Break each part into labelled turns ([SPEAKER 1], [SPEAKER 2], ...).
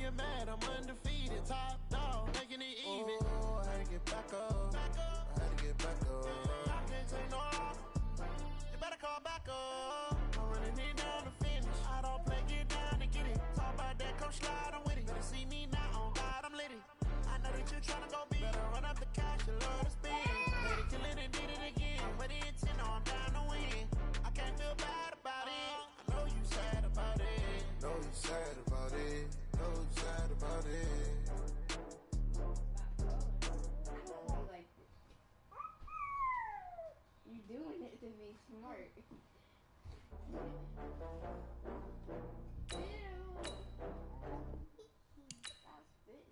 [SPEAKER 1] get mad, I'm undefeated. Top dog, making it even. Oh, I had to get back up. I had to get back up. I can't take no loss. You better call back up. I'm running it down to finish. I don't play, get down and get it. Talk about that, come slide, I'm with it. Better see me now, on God, I'm lit it. I know that you're trying to go big. Better run up the cash, you love to spin. Made it, kill it, and did it again. But the intent, no, I'm down to win. I can't feel bad about it. I know you sad about it. Know you sad about it. Know you sad about it.
[SPEAKER 2] Like, you doing it to be smart. Ew. That's good.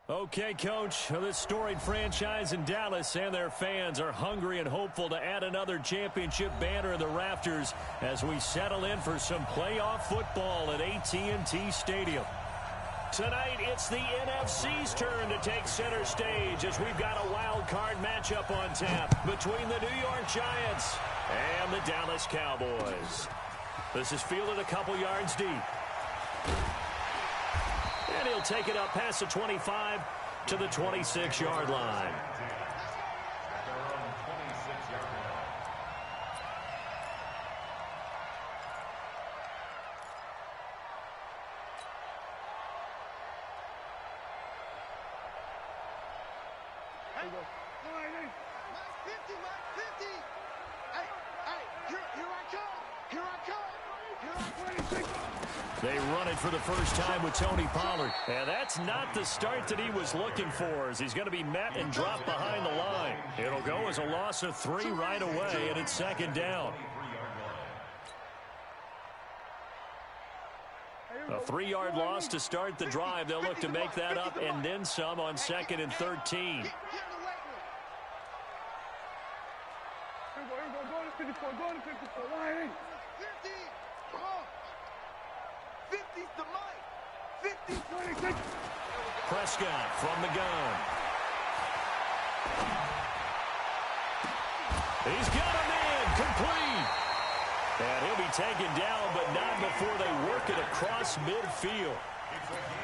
[SPEAKER 3] Okay, Coach, this storied franchise in Dallas and their fans are hungry and hopeful to add another championship banner in the rafters as we settle in for some playoff football at AT&T Stadium. Tonight, it's the NFC's turn to take center stage as we've got a wild card matchup on tap between the New York Giants and the Dallas Cowboys. This is fielded a couple yards deep. And he'll take it up past the 25 to the 26-yard line. They run it for the first time with Tony Pollard. And that's not the start that he was looking for, as he's going to be met and dropped behind the line. It'll go as a loss of 3 right away, and it's second down. A 3-yard loss to start the drive. They'll look to make that up and then some on 2nd and 13. Prescott from the gun. He's got him in, complete. And he'll be taken down, but not before they work it across midfield.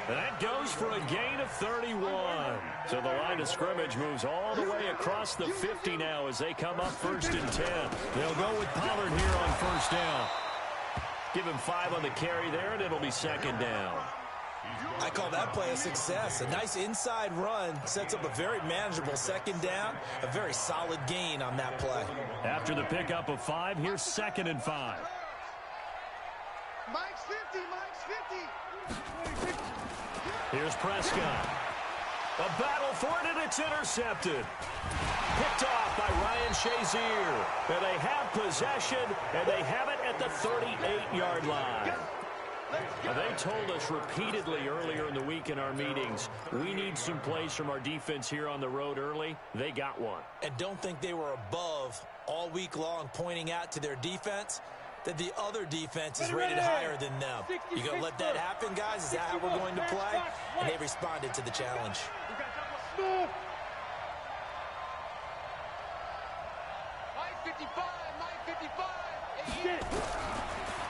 [SPEAKER 3] And that goes for a gain of 31. So the line of scrimmage moves all the way across the 50 now as they come up 1st and 10. They'll go with Pollard here on 1st down. Give him 5 on the carry there, and it'll be 2nd down.
[SPEAKER 4] I call that play a success. A nice inside run sets up a very manageable 2nd down. A very solid gain on that play.
[SPEAKER 3] After the pickup of 5, here's 2nd and 5.
[SPEAKER 1] Mike's 50, Mike's 50.
[SPEAKER 3] Here's Prescott. A battle for it, and it's intercepted. Picked off by Ryan Shazier. And they have possession, and they have it at the 38-yard line. Now, they told us repeatedly earlier in the week in our meetings, we need some plays from our defense here on the road early. They got one.
[SPEAKER 4] And don't think they were above all week long pointing out to their defense. that the other defense is rated higher than them. You going to let that happen, guys? Is that how we're going to play? And they responded to the challenge.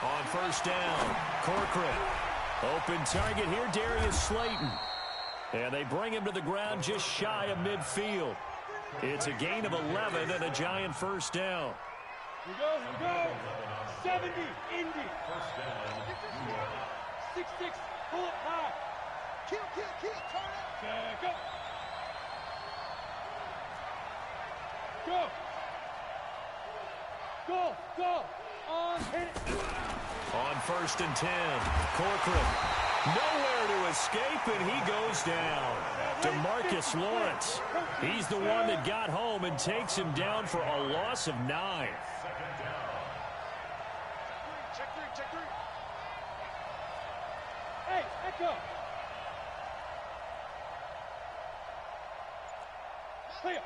[SPEAKER 3] On first down, Corcoran. Open target here, Darius Slayton. And they bring him to the ground just shy of midfield. It's a gain of 11 and a giant first down.
[SPEAKER 5] Here we go. 70, Indy. 6-6, pull it high. Kill, turn it. Go. Go. On, hit it.
[SPEAKER 3] On first and 10, Corcoran. Nowhere to escape, and he goes down. DeMarcus Lawrence. He's the one that got home and takes him down for a loss of 9.
[SPEAKER 5] Check three. Hey, echo. Clear.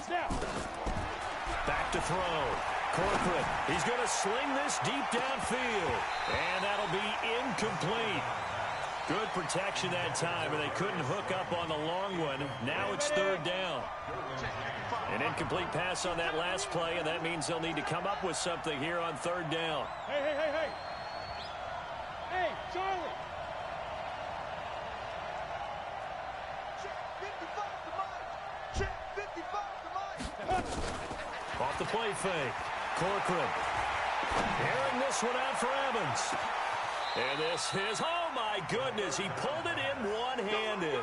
[SPEAKER 5] Now.
[SPEAKER 3] Back to throw. Corcoran, he's going to sling this deep downfield. And that'll be incomplete. Good protection that time, and they couldn't hook up on the long one. Now it's third down. An incomplete pass on that last play, and that means they'll need to come up with something here on third down.
[SPEAKER 5] Hey. Hey, Charlie. Check 55 to Mike.
[SPEAKER 3] Off the play fake. Corcoran. Airing this one out for Evans. And this is, oh my goodness, he pulled it in one-handed.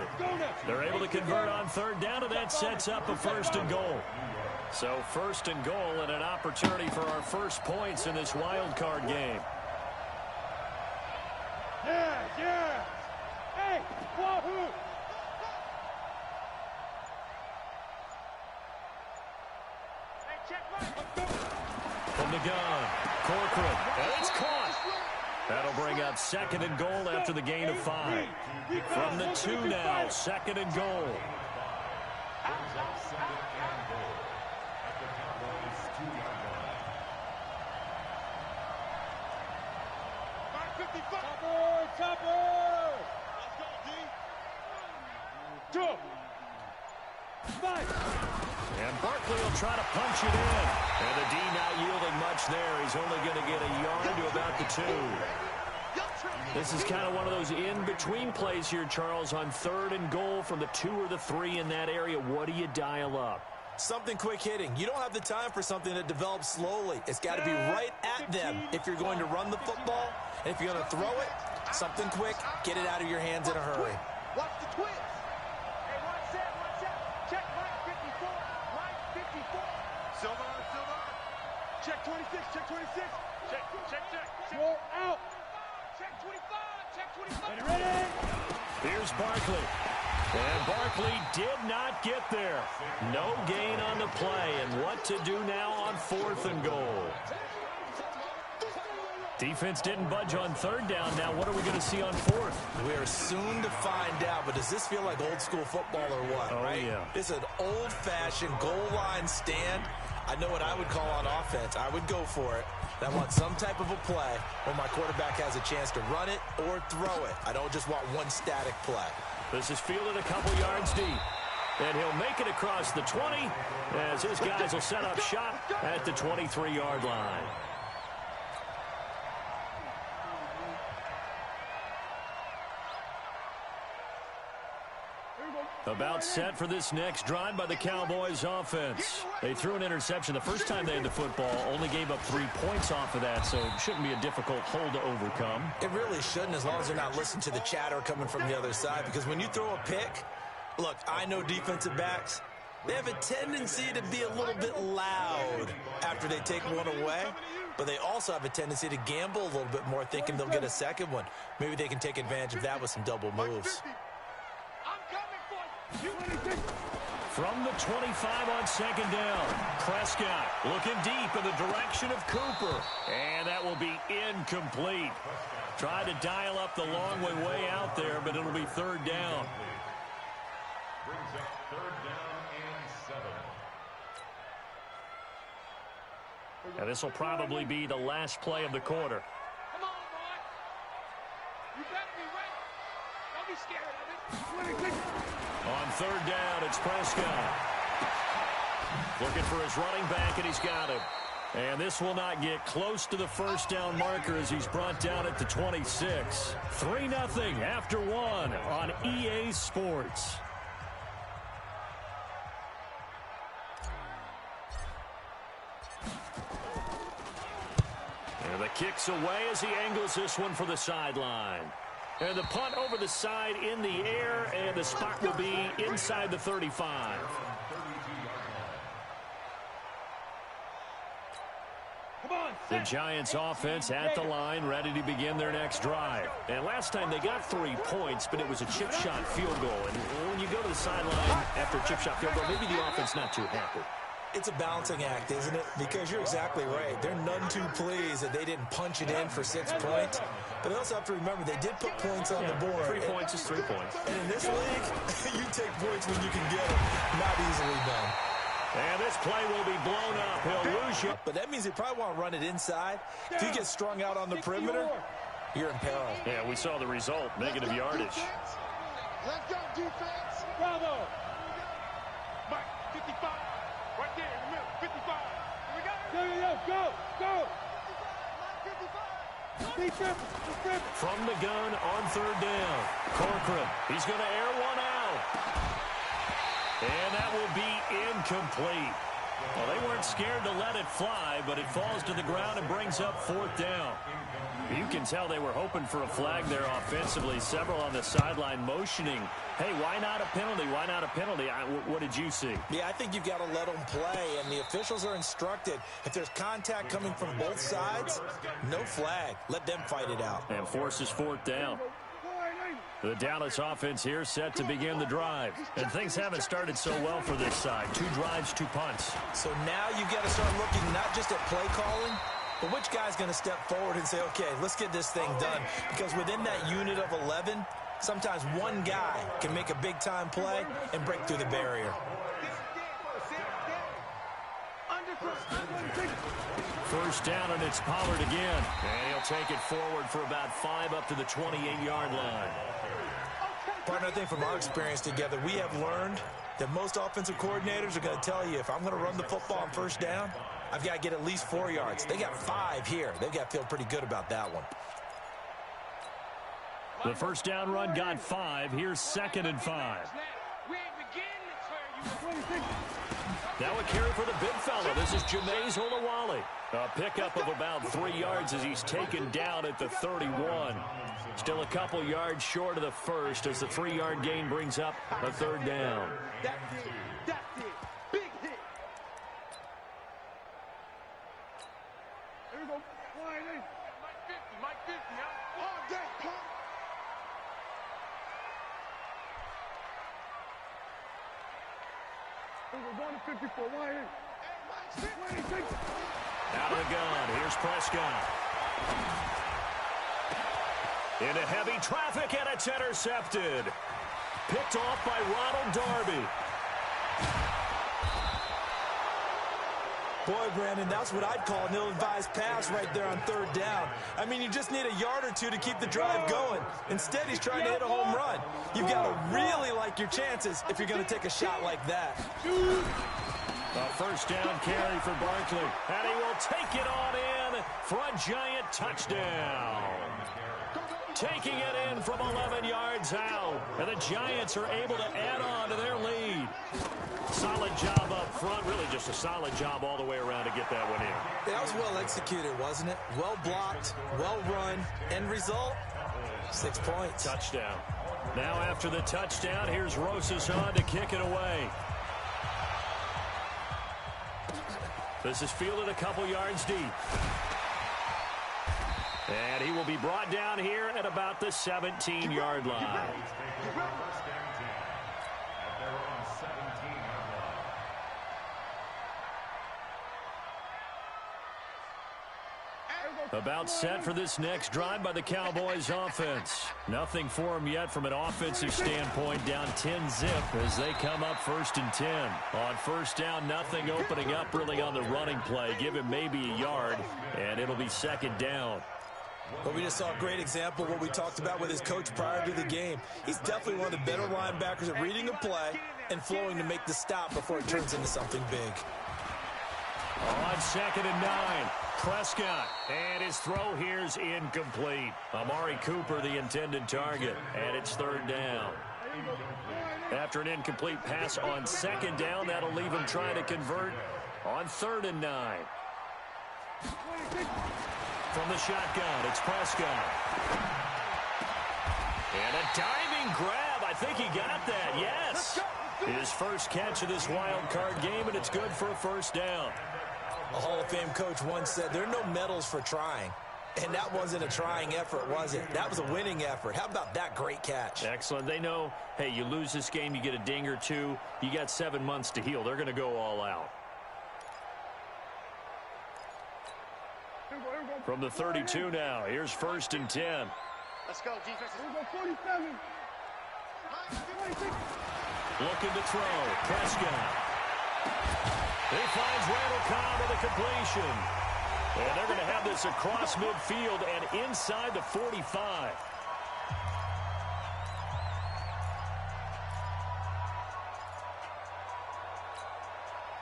[SPEAKER 3] They're able to convert on third down, and that sets up a first and goal. So first and goal and an opportunity for our first points in this wild card game.
[SPEAKER 5] Yeah. Hey, wahoo.
[SPEAKER 3] From the gun, Corcoran, and it's caught. That'll bring up second and goal after the gain of 5. From the 2 now, second and goal.
[SPEAKER 5] Topper! Let's go, D. 2. 5.
[SPEAKER 3] And Barkley will try to punch it in. And the D not yielding much there. He's only going to get a yard to about the 2. This is kind of one of those in-between plays here, Charles, on third and goal from the 2 or the 3 in that area. What do you dial up?
[SPEAKER 4] Something quick hitting. You don't have the time for something that develops slowly. It's got to be right at them if you're going to run the football. And if you're going to throw it, something quick, get it out of your hands in a hurry.
[SPEAKER 5] Watch the twist. Hey, watch that. Check Mike 54. Mike 54. Silver. Check 26. Check. Roll out. Check 25. Ready.
[SPEAKER 3] Here's Barkley. And Barkley did not get there. No gain on the play. And what to do now on fourth and goal? Defense didn't budge on third down. Now what are we going to see on fourth?
[SPEAKER 4] We are soon to find out, but does this feel like old school football or what, right?
[SPEAKER 3] Yeah.
[SPEAKER 4] It's an old-fashioned goal line stand. I know what I would call on offense. I would go for it. And I want some type of a play where my quarterback has a chance to run it or throw it. I don't just want one static play.
[SPEAKER 3] This is fielded a couple yards deep. And he'll make it across the 20 as his guys will set up shop at the 23-yard line. About set for this next drive by the Cowboys offense. They threw an interception the first time they had the football, only gave up 3 points off of that, so it shouldn't be a difficult hole to overcome.
[SPEAKER 4] It really shouldn't, as long as they're not listening to the chatter coming from the other side, because when you throw a pick, look, I know defensive backs, they have a tendency to be a little bit loud after they take one away, but they also have a tendency to gamble a little bit more, thinking they'll get a second one. Maybe they can take advantage of that with some double moves.
[SPEAKER 3] From the 25 on second down, Prescott looking deep in the direction of Cooper. And that will be incomplete. Tried to dial up the long way out there, but it'll be third down.
[SPEAKER 6] Brings up third down and 7.
[SPEAKER 3] And this will probably be the last play of the quarter.
[SPEAKER 5] Come on, boy. You better be ready. Don't be scared of it.
[SPEAKER 3] On third down, it's Prescott. Looking for his running back, and he's got him. And this will not get close to the first down marker as he's brought down at the 26. 3-0 after one on EA Sports. And the kick's away as he angles this one for the sideline. And the punt over the side in the air, and the spot will be inside the 35. The Giants offense at the line, ready to begin their next drive. And last time they got 3 points, but it was a chip shot field goal. And when you go to the sideline after a chip shot field goal, maybe the offense not too happy.
[SPEAKER 4] It's a balancing act, isn't it? Because you're exactly right. They're none too pleased that they didn't punch it in for 6 points. But they also have to remember they did put points on the board.
[SPEAKER 3] 3 points is 3 points.
[SPEAKER 4] And in this league, you take points when you can get them. Not easily done.
[SPEAKER 3] And this play will be blown up. He'll lose you.
[SPEAKER 4] But that means they probably want to run it inside. If you get strung out on the perimeter, you're in peril.
[SPEAKER 3] Yeah, we saw the result. Negative yardage.
[SPEAKER 5] Let's go, defense. Bravo. Mike, 55. Right there in the middle. 55. Here we go. Go.
[SPEAKER 3] From the gun on third down. Corcoran. He's going to air one out. And that will be incomplete. Well, they weren't scared to let it fly, but it falls to the ground and brings up fourth down. You can tell they were hoping for a flag there offensively. Several on the sideline motioning, hey, why not a penalty? Why not a penalty? What did you see?
[SPEAKER 4] Yeah, I think you've got to let them play, and the officials are instructed. If there's contact coming from both sides, no flag. Let them fight it out.
[SPEAKER 3] And forces fourth down. The Dallas offense here set to begin the drive. And things haven't started so well for this side. 2 drives, 2 punts.
[SPEAKER 4] So now you've got to start looking not just at play calling, but which guy's going to step forward and say, okay, let's get this thing done. Because within that unit of 11, sometimes one guy can make a big-time play and break through the barrier.
[SPEAKER 3] First down, and it's Pollard again. And he'll take it forward for about 5 up to the 28-yard line.
[SPEAKER 4] Partner, I think from our experience together, we have learned that most offensive coordinators are going to tell you, if I'm going to run the football on first down, I've got to get at least 4 yards. They got 5 here. They've got to feel pretty good about that one.
[SPEAKER 3] The first down run got 5. Here's 2nd and 5. Now a carry for the big fella. This is Jameis Olawale. A pickup of about 3 yards as he's taken down at the 31. Still a couple yards short of the first as the 3-yard gain brings up a third down.
[SPEAKER 5] That's it. Big hit. Here we go. Mike 50, huh? All day, pump. We're going to 54. Why here?
[SPEAKER 3] Out of the gun. Here's Prescott. Into heavy traffic, and it's intercepted. Picked off by Ronald Darby.
[SPEAKER 4] Boy, Brandon, that's what I'd call an ill-advised pass right there on third down. I mean, you just need a yard or two to keep the drive going. Instead, he's trying to hit a home run. You've got to really like your chances if you're going to take a shot like that.
[SPEAKER 3] A first down carry for Barkley, and he will take it on in for a giant touchdown. Taking it in from 11 yards out, and the Giants are able to add on to their lead. Solid job up front, really just a solid job all the way around to get that one in.
[SPEAKER 4] That was well executed, wasn't it? Well blocked, well run, end result, 6 points.
[SPEAKER 3] Touchdown. Now after the touchdown, here's Rosas on to kick it away. This is fielded a couple yards deep. And he will be brought down here at about the 17-yard line. About set for this next drive by the Cowboys offense. Nothing for them yet from an offensive standpoint, down 10-zip as they come up 1st and 10. On first down, nothing opening up really on the running play. Give him maybe a yard, and it'll be 2nd down.
[SPEAKER 4] But we just saw a great example of what we talked about with his coach prior to the game. He's definitely one of the better linebackers at reading a play and flowing to make the stop before it turns into something big.
[SPEAKER 3] On 2nd and 9, Prescott, and his throw here's incomplete. Amari Cooper, the intended target, and it's 3rd down. After an incomplete pass on 2nd down, that'll leave him trying to convert on 3rd and 9. From the shotgun, it's Prescott. And a diving grab. I think he got that, yes. His first catch of this wild card game, and it's good for a 1st down.
[SPEAKER 4] A Hall of Fame coach once said, there are no medals for trying. And that wasn't a trying effort, was it? That was a winning effort. How about that great catch?
[SPEAKER 3] Excellent. They know, hey, you lose this game, you get a ding or two. You got 7 months to heal. They're going to go all out. From the 32 now, here's 1st and 10.
[SPEAKER 5] Let's go, defense. 47.
[SPEAKER 3] Looking to throw. Prescott. He finds Randall Cobb with a completion. And they're going to have this across midfield and inside the 45.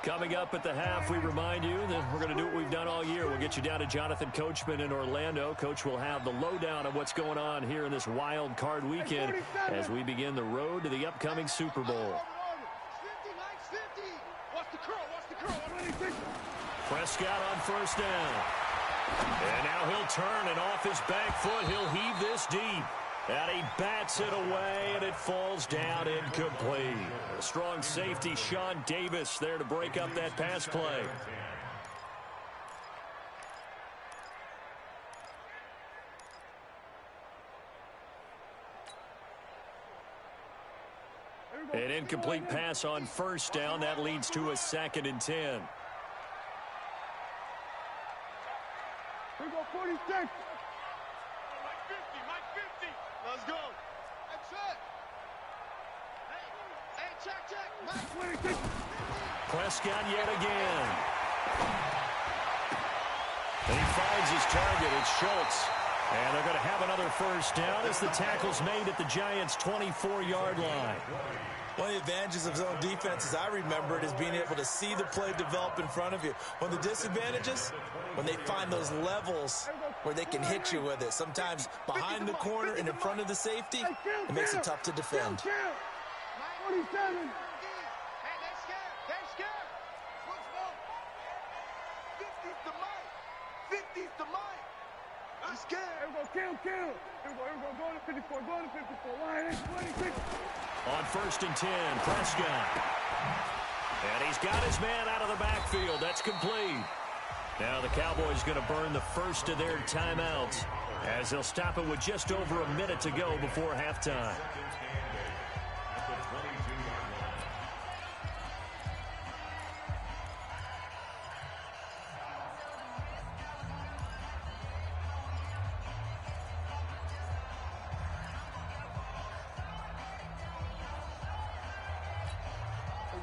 [SPEAKER 3] Coming up at the half, we remind you that we're going to do what we've done all year. We'll get you down to Jonathan Coachman in Orlando. Coach will have the lowdown of what's going on here in this wild card weekend as we begin the road to the upcoming Super Bowl. Prescott on 1st down. And now he'll turn, and off his back foot, he'll heave this deep. And he bats it away, and it falls down incomplete. A strong safety, Sean Davis, there to break up that pass play. An incomplete pass on 1st down. That leads to a 2nd and 10.
[SPEAKER 5] Here we go, 46. Mike 50, Mike 50. Let's go. That's it. Hey, check. Mike 26.
[SPEAKER 3] Prescott yet again. And he finds his target. It's Schultz. And they're going to have another 1st down as the tackle's made at the Giants' 24-yard line.
[SPEAKER 4] One of the advantages of zone defense, as I remember it, is being able to see the play develop in front of you. One of the disadvantages, when they find those levels where they can hit you with it. Sometimes behind the corner and in front of the safety, it makes it tough to defend.
[SPEAKER 5] 47. Hey, they're scared. Let's go. 50's the mic. 50's the mic. I'm scared. Here we go, kill. Here we go. Go to 54. Line 26.
[SPEAKER 3] On 1st and 10, Prescott. And he's got his man out of the backfield. That's complete. Now the Cowboys going to burn the first of their timeouts as they'll stop it with just over a minute to go before halftime.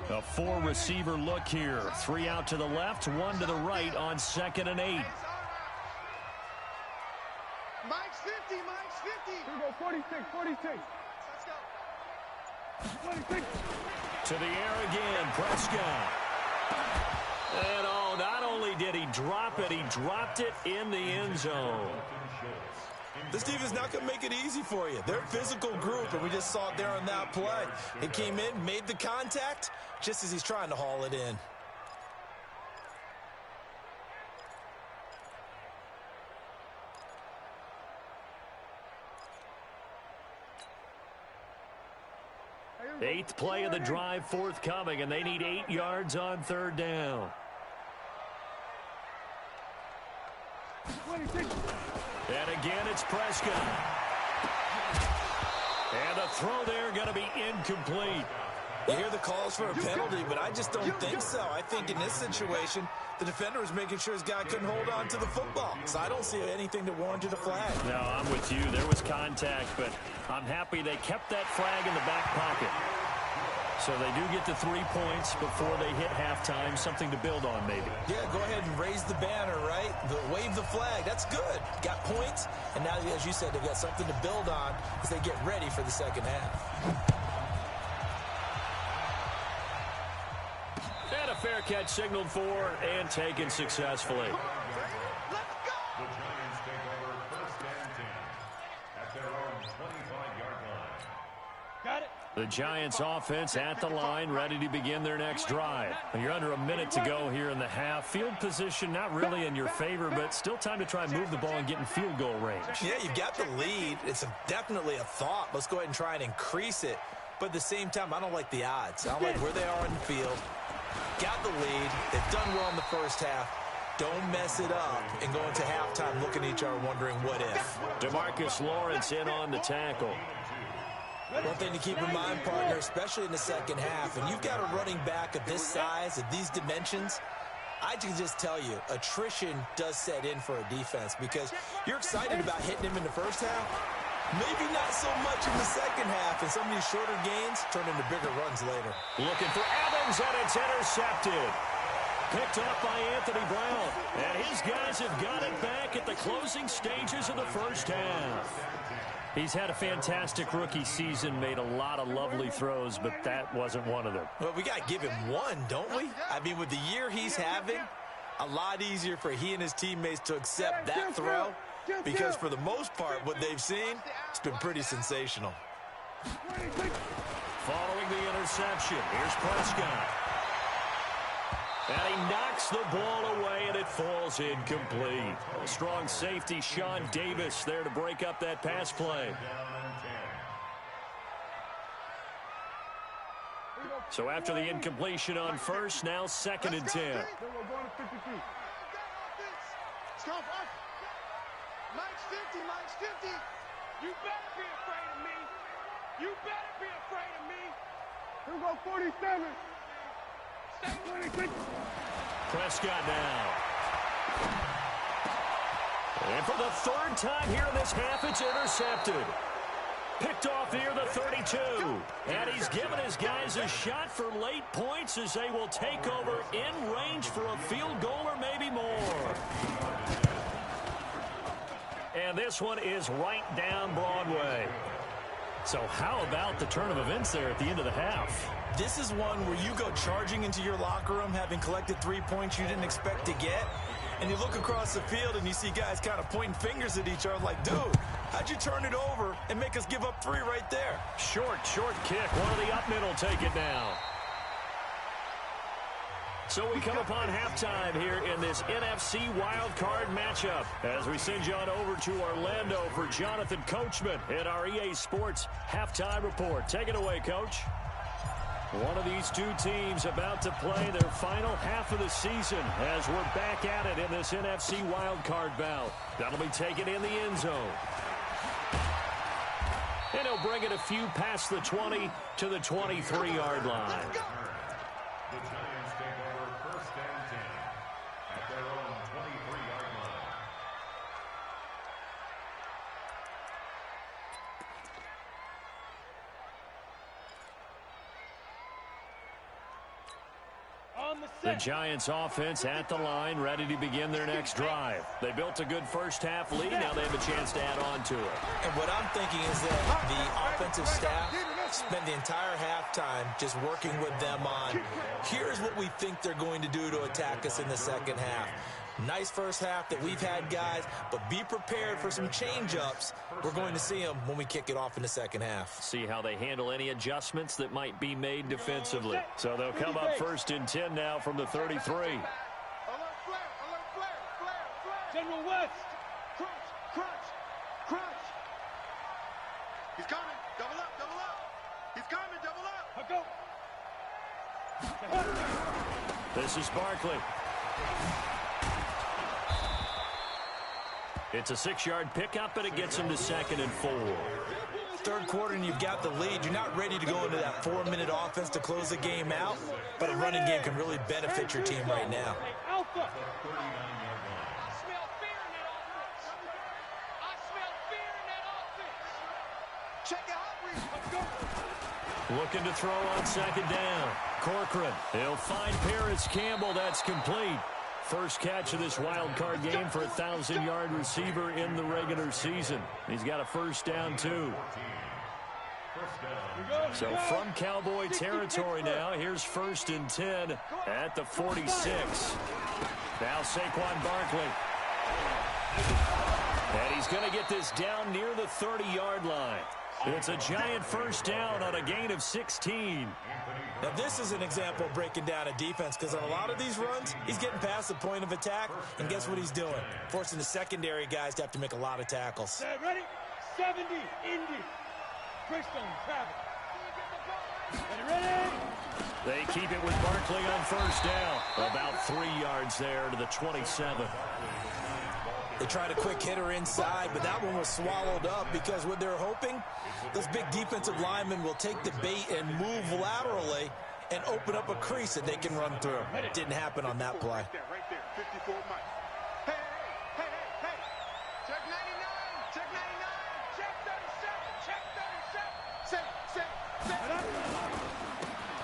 [SPEAKER 3] A 4-receiver look here. 3 out to the left, 1 to the right on 2nd and 8.
[SPEAKER 5] Mike's 50. Here we go, 46. Let's go. 26.
[SPEAKER 3] To the air again, Prescott. And not only did he drop it, he dropped it in the end zone.
[SPEAKER 4] This defense is not going to make it easy for you. They're a physical group, and we just saw it there on that play. It came in, made the contact, just as he's trying to haul it in.
[SPEAKER 3] Eighth play of the drive forthcoming, and they need 8 yards on 3rd down.
[SPEAKER 5] 26.
[SPEAKER 3] And again, it's Prescott. And the throw there going to be incomplete.
[SPEAKER 4] You hear the calls for a penalty, but I just don't think so. I think in this situation, the defender was making sure his guy couldn't hold on to the football. So I don't see anything that warranted a flag.
[SPEAKER 3] No, I'm with you. There was contact, but I'm happy they kept that flag in the back pocket. So they do get the 3 points before they hit halftime, something to build on maybe.
[SPEAKER 4] Yeah, go ahead and raise the banner, right? Wave the flag. That's good. Got points, and now, as you said, they've got something to build on as they get ready for the second half.
[SPEAKER 3] And a fair catch signaled for and taken successfully.
[SPEAKER 6] The Giants take over 1st and 10 at their own 25-yard line.
[SPEAKER 5] Got it.
[SPEAKER 3] The Giants offense at the line, ready to begin their next drive. You're under a minute to go here in the half. Field position not really in your favor, but still time to try and move the ball and get in field goal range.
[SPEAKER 4] Yeah, you've got the lead. It's definitely a thought. Let's go ahead and try and increase it. But at the same time, I don't like the odds. I don't like where they are in the field. Got the lead. They've done well in the first half. Don't mess it up and go into halftime looking at each other wondering what if.
[SPEAKER 3] DeMarcus Lawrence in on the tackle.
[SPEAKER 4] One thing to keep in mind, partner, especially in the second half, and you've got a running back of this size, of these dimensions, I can just tell you, attrition does set in for a defense because you're excited about hitting him in the first half. Maybe not so much in the second half, and some of these shorter gains turn into bigger runs later.
[SPEAKER 3] Looking for Evans, and it's intercepted. Picked up by Anthony Brown. And his guys have got it back at the closing stages of the first half. He's had a fantastic rookie season, made a lot of lovely throws, but that wasn't one of them.
[SPEAKER 4] Well, we got to give him one, don't we? I mean, with the year he's having, a lot easier for he and his teammates to accept that throw because for the most part, what they've seen, it's been pretty sensational.
[SPEAKER 3] Following the interception, here's Prescott. And he knocks the ball away, and it falls incomplete. Strong safety, Sean Davis, there to break up that pass play. So after the incompletion on first, now 2nd and 10.
[SPEAKER 5] Let's go. Mike's 50, Mike's 50. You better be afraid of me. You better be afraid of me. Here we go, 47.
[SPEAKER 3] Prescott now. And for the 3rd time here in this half, it's intercepted. Picked off near the 32. And he's given his guys a shot for late points as they will take over in range for a field goal or maybe more. And this one is right down Broadway. So how about the turn of events there at the end of the half?
[SPEAKER 4] This is one where you go charging into your locker room having collected 3 points you didn't expect to get, and you look across the field and you see guys kind of pointing fingers at each other like, dude, how'd you turn it over and make us give up 3 right there?
[SPEAKER 3] Short kick. One of the up middle take it now. So we come upon halftime here in this NFC wildcard matchup as we send you on over to Orlando for Jonathan Coachman in our EA Sports Halftime Report. Take it away, Coach. One of these two teams about to play their final half of the season as we're back at it in this NFC wildcard bout. That'll be taken in the end zone. And he'll bring it a few past the 20 to the 23-yard line.
[SPEAKER 6] The Giants take over 1st and 10 at their own 23-yard line.
[SPEAKER 3] The Giants offense at the line, ready to begin their next drive. They built a good first half lead. Now they have a chance to add on to it.
[SPEAKER 4] And what I'm thinking is that the offensive staff spent the entire halftime just working with them on, here's what we think they're going to do to attack us in the second half. Nice first half that we've had, guys, but be prepared for some change-ups. We're going to see them when we kick it off in the second half.
[SPEAKER 3] See how they handle any adjustments that might be made defensively. So they'll come up 1st and 10 now from the 33.
[SPEAKER 5] Alert flare, alert flare. General West. Crunch. He's coming. Double up. He's coming, double up.
[SPEAKER 3] This is Barkley. It's a 6-yard pickup, and it gets him to 2nd and 4.
[SPEAKER 4] third quarter and you've got the lead. You're not ready to go into that 4-minute offense to close the game out, but a running game can really benefit your team right now.
[SPEAKER 5] Alpha.
[SPEAKER 3] Looking to throw on second down. Corcoran, he'll find Paris Campbell. That's complete. First catch of this wild card game for a 1,000-yard receiver in the regular season. He's got a first down, too. So from Cowboy territory now, here's 1st and 10 at the 46. Now Saquon Barkley. And he's going to get this down near the 30-yard line. It's a giant first down on a gain of 16.
[SPEAKER 4] Now, this is an example of breaking down a defense, because on a lot of these runs, he's getting past the point of attack, and guess what he's doing? Forcing the secondary guys to have to make a lot of tackles.
[SPEAKER 5] Ready? 70, Indy. Bristol, Travis. Ready?
[SPEAKER 3] They keep it with Barkley on first down. About 3 yards there to the 27.
[SPEAKER 4] They tried a quick hitter inside, but that one was swallowed up because what they're hoping, those big defensive linemen will take the bait and move laterally and open up a crease that they can run through. It didn't happen on that play.
[SPEAKER 5] Right there, 54 Mike. Hey. Check 99, check 99, check 37, check 37.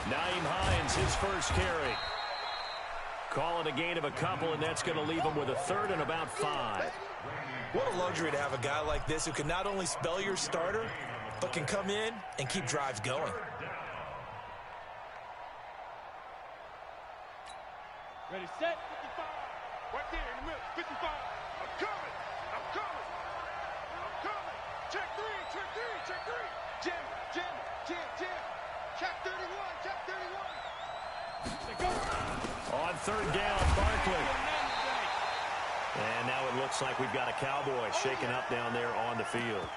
[SPEAKER 3] Naeem Hines, his first carry. Call it a gain of a couple, and that's going to leave him with a 3rd and about 5.
[SPEAKER 4] What a luxury to have a guy like this who can not only spell your starter, but can come in and keep drives going.
[SPEAKER 5] Ready, set, 55. Right there in the middle, 55. I'm coming. Check three. Jim. Check 31. They go.
[SPEAKER 3] On 3rd down, Barkley. And now it looks like we've got a Cowboy shaken up down there on the field.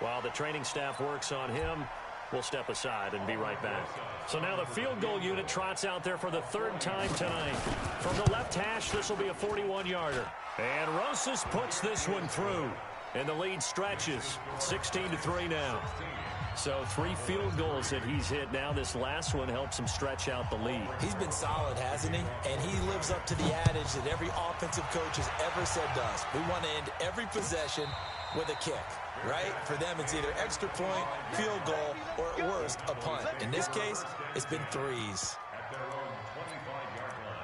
[SPEAKER 3] While the training staff works on him, we'll step aside and be right back. So now the field goal unit trots out there for the 3rd time tonight. From the left hash, this will be a 41-yarder. And Rosas puts this one through. And the lead stretches. 16-3 now. So 3 field goals that he's hit now. This last one helps him stretch out the lead.
[SPEAKER 4] He's been solid, hasn't he? And he lives up to the adage that every offensive coach has ever said to us. We want to end every possession with a kick, right? For them, it's either extra point, field goal, or at worst, a punt. In this case, it's been 3s.
[SPEAKER 6] At their own 25-yard line.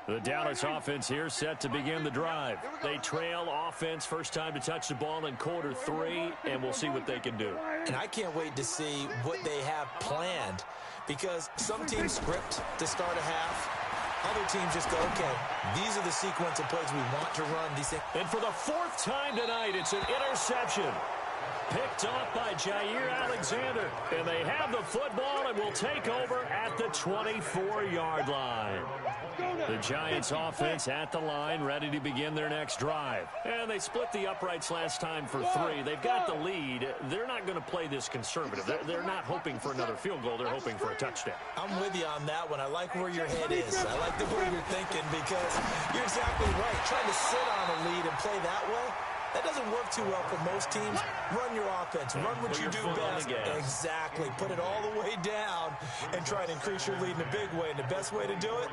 [SPEAKER 3] The Dallas offense here set to begin the drive. They trail offense, first time to touch the ball in quarter 3, and we'll see what they can do.
[SPEAKER 4] And I can't wait to see what they have planned, because some teams script to start a half. Other teams just go, okay, these are the sequence of plays we want to run. These things.
[SPEAKER 3] And for the 4th time tonight, it's an interception. Picked off by Jair Alexander. And they have the football and will take over at the 24-yard line. The Giants offense at the line, ready to begin their next drive. And they split the uprights last time for 3. They've got the lead. They're not going to play this conservative. They're not hoping for another field goal. They're hoping for a touchdown.
[SPEAKER 4] I'm with you on that one. I like where your head is. I like the way you're thinking, because you're exactly right. Trying to sit on a lead and play that way, that doesn't work too well for most teams. Run your offense. Run what you do best. Exactly. Put it all the way down and try to increase your lead in a big way. And the best way to do it,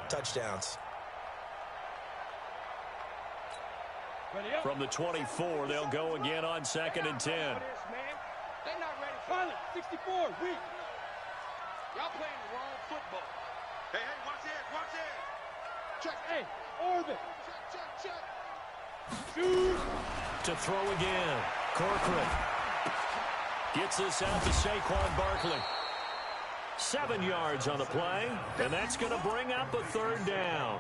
[SPEAKER 4] touchdowns.
[SPEAKER 3] From the 24, they'll go again on 2nd and 10.
[SPEAKER 5] They're not ready. Pilot, 64, weak. Y'all playing the wrong football. Hey, watch it. Check, hey, orbit. Check. Shoot.
[SPEAKER 3] To throw again. Corcoran gets this out to Saquon Barkley. 7 yards on the play, and that's going to bring up a 3rd down.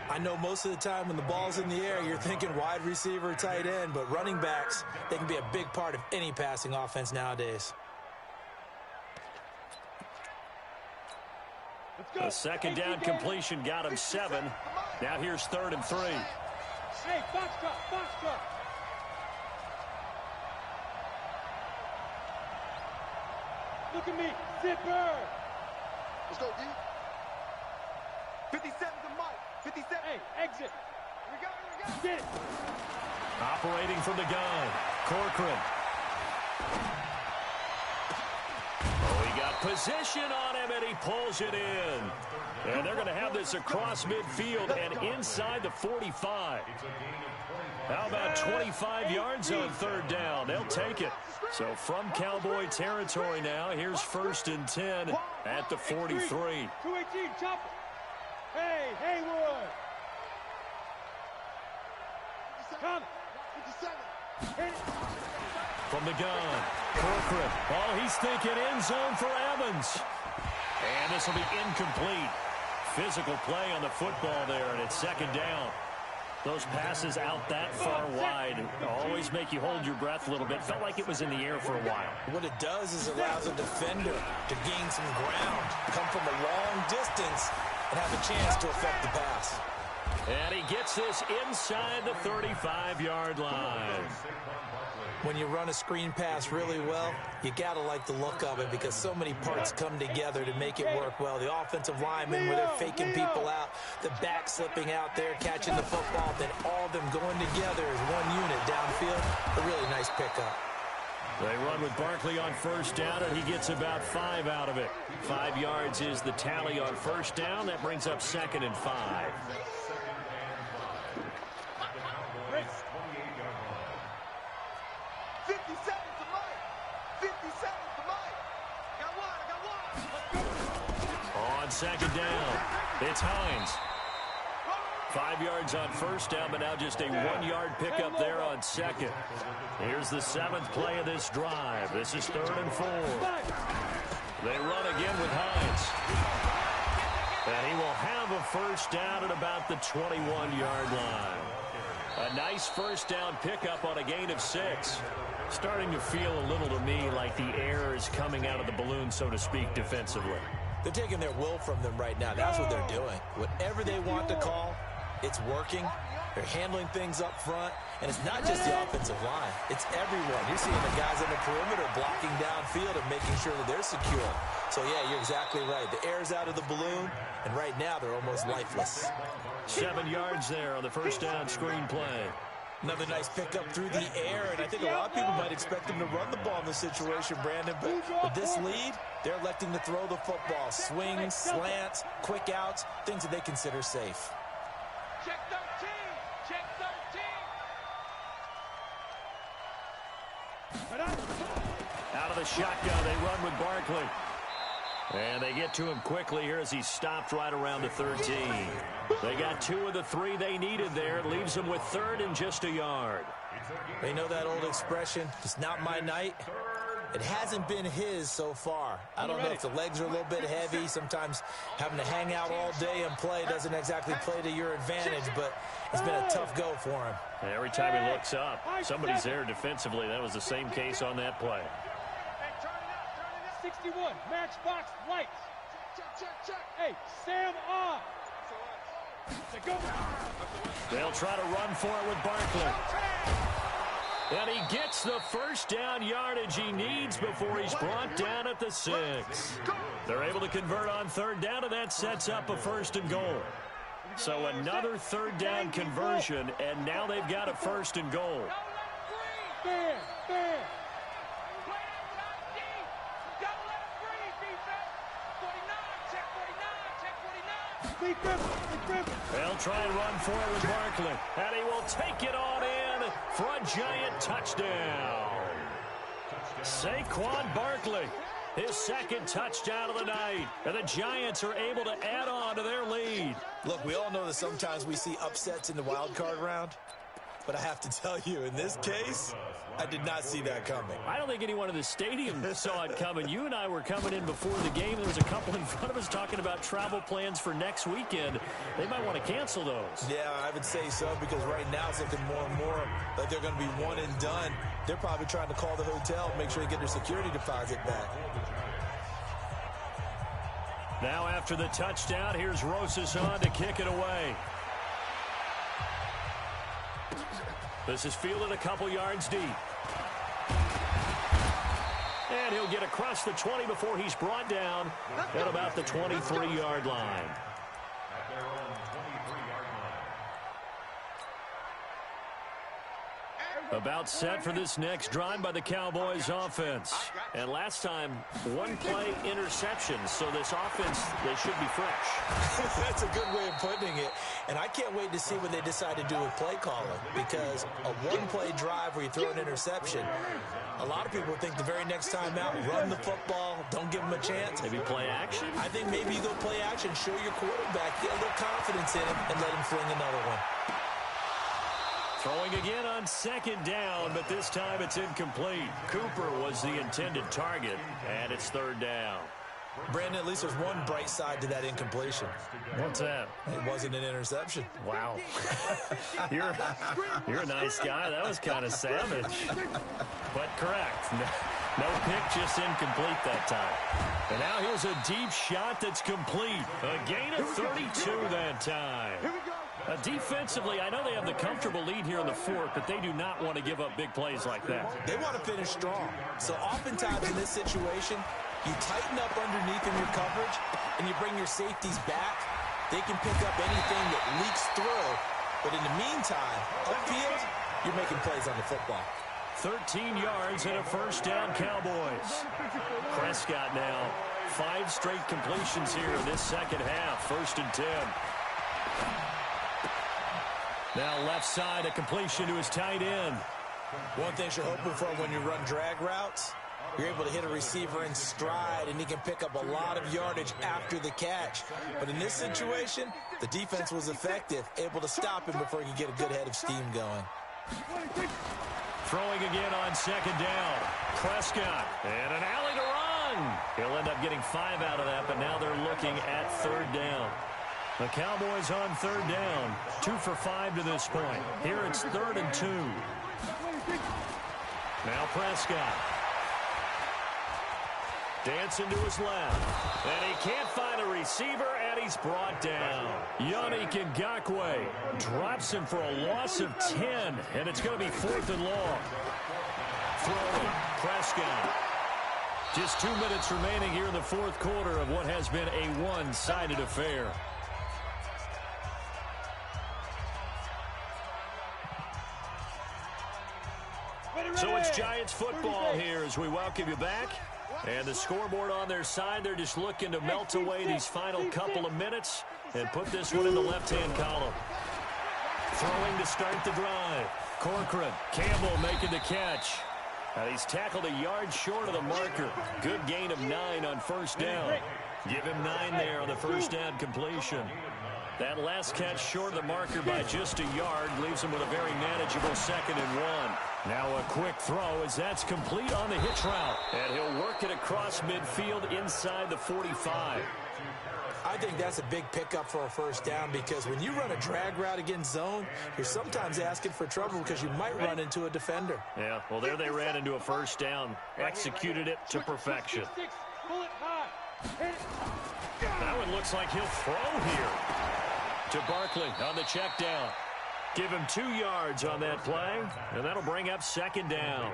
[SPEAKER 4] I know most of the time when the ball's in the air, you're thinking wide receiver, tight end, but running backs, they can be a big part of any passing offense nowadays.
[SPEAKER 3] A 2nd down completion got him 7. Now here's 3rd and 3.
[SPEAKER 5] Hey, box truck. Look at me, zipper. Let's go, D. 57 to Mike. 57. Hey, exit. Here we go. Get it.
[SPEAKER 3] Operating from the gun, Corcoran. Oh, he got position on him, and he pulls it in. And they're going to have this across midfield and inside the 45. How about 25 yards on third down? They'll take it. So from Cowboy territory now, here's 1st and 10 at the 43.
[SPEAKER 5] 218, chop it. Hey, Haywood. Come. 57.
[SPEAKER 3] From the gun, Corcoran. Oh, he's thinking end zone for Evans. And this will be incomplete. Physical play on the football there, and it's 2nd down. Those passes out that far wide always make you hold your breath a little bit. Felt like it was in the air for a while.
[SPEAKER 4] What it does is allows a defender to gain some ground, come from a long distance, and have a chance to affect the pass.
[SPEAKER 3] And he gets this inside the 35-yard line.
[SPEAKER 4] When you run a screen pass really well, you got to like the look of it because so many parts come together to make it work well. The offensive linemen where they're faking people out, the back slipping out there, catching the football, then all of them going together as one unit downfield. A really nice pickup.
[SPEAKER 3] They run with Barkley on 1st down, and he gets about 5 out of it. 5 yards is the tally on 1st down. That brings up 2nd and 5.
[SPEAKER 5] 57 to Mike. 57 to Mike. Got one.
[SPEAKER 3] On 2nd down, it's Hines. 5 yards on 1st down, but now just a 1-yard pickup there on 2nd. Here's the 7th play of this drive. This is 3rd and 4. They run again with Hines. And he will have a 1st down at about the 21-yard line. A nice 1st down pickup on a gain of 6. Starting to feel a little to me like the air is coming out of the balloon, so to speak, defensively.
[SPEAKER 4] They're taking their will from them right now. That's what they're doing. Whatever they want to call, it's working. They're handling things up front. And it's not just the offensive line. It's everyone. You're seeing the guys on the perimeter blocking downfield and making sure that they're secure. So, yeah, you're exactly right. The air's out of the balloon, and right now they're almost lifeless.
[SPEAKER 3] 7 yards there on the 1st down screen play.
[SPEAKER 4] Another nice pickup through the air, and I think a lot of people might expect them to run the ball in this situation, Brandon. But with this lead, they're electing to throw the football. Swings, slants, quick outs, things that they consider safe.
[SPEAKER 5] Check 13. Check 13.
[SPEAKER 3] Out of the shotgun, they run with Barkley. And they get to him quickly here as he stopped right around the 13. They got 2 of the 3 they needed there. It leaves them with 3rd and just a yard.
[SPEAKER 4] They know that old expression, it's not my night. It hasn't been his so far. I don't know if the legs are a little bit heavy. Sometimes having to hang out all day and play doesn't exactly play to your advantage, but it's been a tough go for him.
[SPEAKER 3] And every time he looks up, somebody's there defensively. That was the same case on that play.
[SPEAKER 5] 61, matchbox lights. Check. Hey, Sam on.
[SPEAKER 3] They'll try to run for it with Barkley. And he gets the 1st down yardage he needs before he's brought down at the 6. They're able to convert on 3rd down, and that sets up a 1st and goal. So another 3rd down conversion, and now they've got a 1st and goal.
[SPEAKER 5] Fair.
[SPEAKER 3] They'll try and run for it with Barkley. And he will take it on in for a giant touchdown. Saquon Barkley, his 2nd touchdown of the night. And the Giants are able to add on to their lead.
[SPEAKER 4] Look, we all know that sometimes we see upsets in the wild card round. But I have to tell you, in this case, I did not see that coming.
[SPEAKER 3] I don't think anyone in the stadium saw it coming. You and I were coming in before the game. There was a couple in front of us talking about travel plans for next weekend. They might want to cancel those.
[SPEAKER 4] Yeah, I would say so, because right now it's looking more and more like they're going to be one and done. They're probably trying to call the hotel, make sure they get their security deposit back.
[SPEAKER 3] Now after the touchdown, here's Rosas on to kick it away. This is fielded a couple yards deep. And he'll get across the 20 before he's brought down at about the 23-yard line.
[SPEAKER 6] their own 23-yard line.
[SPEAKER 3] About set for this next drive by the Cowboys offense. And last time, one-play interception. So this offense, they should be fresh.
[SPEAKER 4] That's a good way of putting it. And I can't wait to see what they decide to do with play calling. Because a one-play drive where you throw an interception, a lot of people think the very next time out, run the football, don't give them a chance.
[SPEAKER 3] Maybe play action?
[SPEAKER 4] I think maybe you go play action, show your quarterback, get a little confidence in him, and let him fling another one.
[SPEAKER 3] Throwing again on second down, but this time it's incomplete. Cooper was the intended target, and it's third down.
[SPEAKER 4] Brandon, at least there's one bright side to that incompletion.
[SPEAKER 3] What's that?
[SPEAKER 4] It wasn't an interception.
[SPEAKER 3] Wow. You're a nice guy. That was kind of savage. But correct. No pick, just incomplete that time. And now here's a deep shot that's complete. A gain of 32 that time. Defensively, I know they have the comfortable lead here in the fourth, but they do not want to give up big plays like that.
[SPEAKER 4] They want to finish strong. So oftentimes in this situation, you tighten up underneath in your coverage, and you bring your safeties back. They can pick up anything that leaks through. But in the meantime, upfield, you're making plays on the football.
[SPEAKER 3] 13 yards and a first down, Cowboys. Prescott now, 5 straight completions here in this second half. 1st and 10. Now left side, a completion to his tight end.
[SPEAKER 4] One thing you're hoping for when you run drag routes, you're able to hit a receiver in stride, and he can pick up a lot of yardage after the catch. But in this situation, the defense was effective, able to stop him before he could get a good head of steam going.
[SPEAKER 3] Throwing again on second down. Prescott, and an alley to run. He'll end up getting 5 out of that, but now they're looking at third down. The Cowboys on third down, 2 for 5 to this point. Here it's 3rd and 2. Now Prescott. Dancing to his left. And he can't find a receiver, and he's brought down. Yannick Ngakoue drops him for a loss of 10, and it's going to be 4th and long. Throwing, Prescott. Just 2 minutes remaining here in the fourth quarter of what has been a one-sided affair. So it's Giants football here as we welcome you back. And the scoreboard on their side, they're just looking to melt away these final couple of minutes and put this one in the left-hand column. Throwing to start the drive. Corcoran, Campbell making the catch. He's tackled a yard short of the marker. Good gain of 9 on first down. Give him 9 there on the first down completion. That last catch short of the marker by just a yard leaves him with a very manageable 2nd and 1. Now a quick throw as that's complete on the hitch route. And he'll work it across midfield inside the 45.
[SPEAKER 4] I think that's a big pickup for a first down because when you run a drag route against zone, you're sometimes asking for trouble because you might run into a defender.
[SPEAKER 3] Yeah, well, there they ran into a first down. Executed it to perfection. That one looks like he'll throw here. To Barkley on the check down. Give him 2 yards on that play, and that'll bring up 2nd down.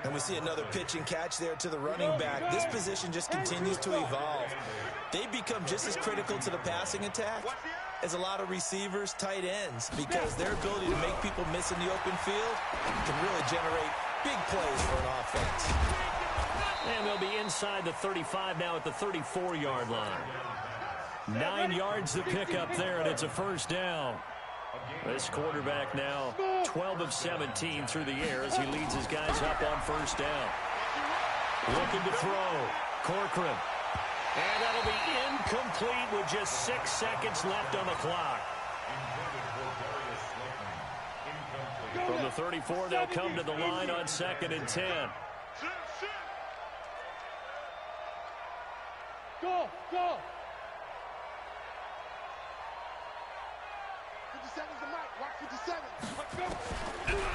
[SPEAKER 4] And we see another pitch and catch there to the running back. This position just continues to evolve. They become just as critical to the passing attack as a lot of receivers, tight ends, because their ability to make people miss in the open field can really generate big plays for an offense.
[SPEAKER 3] And they'll be inside the 35 now at the 34-yard line. 9 yards to pick up there, and it's a first down. This quarterback now 12 of 17 through the air as he leads his guys up on first down. Looking to throw. Corcoran. And that'll be incomplete with just 6 seconds left on the clock. From the 34, they'll come to the line on 2nd and 10.
[SPEAKER 5] Go, go. 57's the mic. Watch 57. Let's go.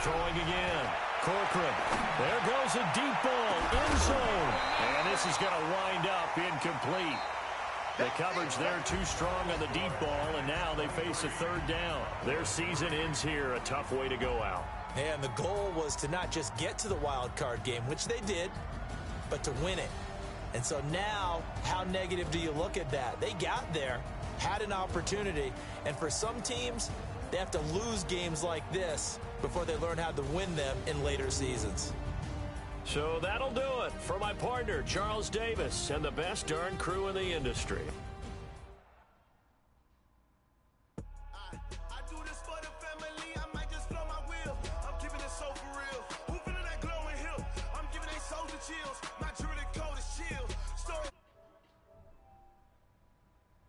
[SPEAKER 3] Throwing again. Corcoran. There goes a deep ball. End zone. And this is going to wind up incomplete. The coverage there too strong on the deep ball, and now they face a 3rd down. Their season ends here. A tough way to go out.
[SPEAKER 4] And the goal was to not just get to the wild card game, which they did, but to win it. And so now, how negative do you look at that? They got there. had an opportunity. And for some teams, they have to lose games like this before they learn how to win them in later seasons.
[SPEAKER 3] So that'll do it for my partner, Charles Davis, and the best darn crew in the industry.